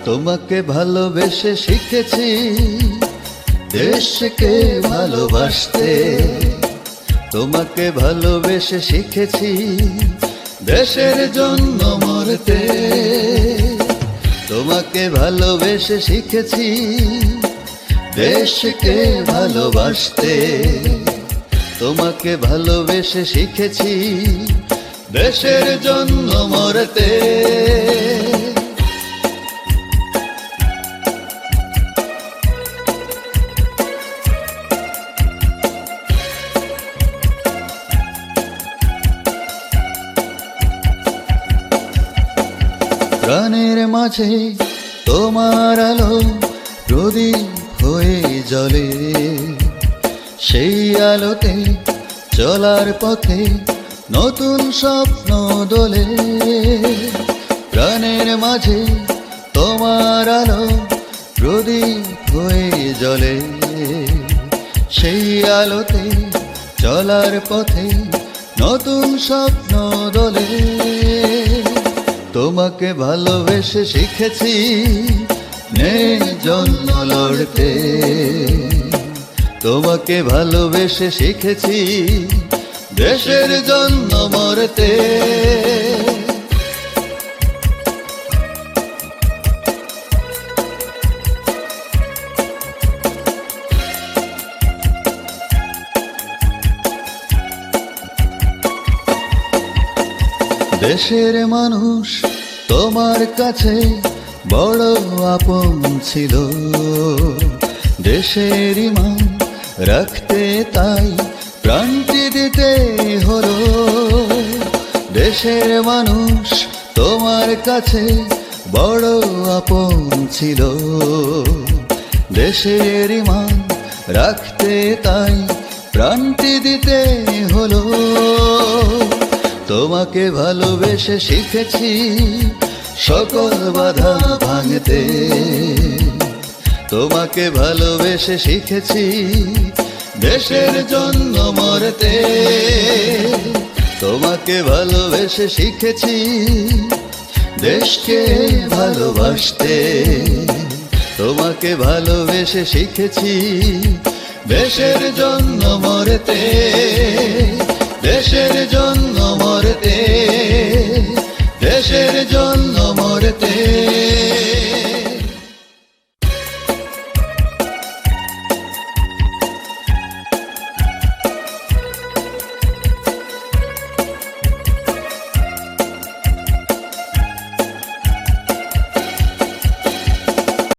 তোমাকে ভালোবেসে শিখেছি দেশকে ভালোবাসতে। তোমাকে ভালোবেসে শিখেছি দেশের জন্য মরতে। তোমাকে ভালোবেসে শিখেছি দেশকে ভালোবাসতে। তোমাকে ভালোবেসে শিখেছি দেশের জন্য মরতে। প্রাণের মাঝে তোমার আলো প্রদীপ হয়ে জ্বলে। সেই আলোতে চলার পথে নতুন স্বপ্ন দোলে। প্রাণের মাঝে তোমার আলো প্রদীপ হয়ে জ্বলে। সেই আলোতে চলার পথে নতুন স্বপ্ন দোলে। তোমাকে ভালোবেসে শিখেছি ন্যায়ের জন্য লড়তে। তোমাকে ভালোবেসে শিখেছি দেশের জন্য মরতে। দেশের মানুষ তোমার কাছে বড় আপন ছিল। দেশের মান রাখতে তাই প্রাণটি দিতে হলো। দেশের মানুষ তোমার কাছে বড় আপন ছিল। দেশের মান রাখতে তাই প্রাণটি দিতে হলো। তোমাকে ভালোবেসে শিখেছি সকল বাধা ভাঙতে। তোমাকে ভালোবেসে শিখেছি দেশের জন্য মরতে। তোমাকে ভালোবেসে শিখেছি দেশকে ভালোবাসতে। তোমাকে ভালোবেসে শিখেছি দেশের জন্য মরতে। দেশের জন্য মরতে।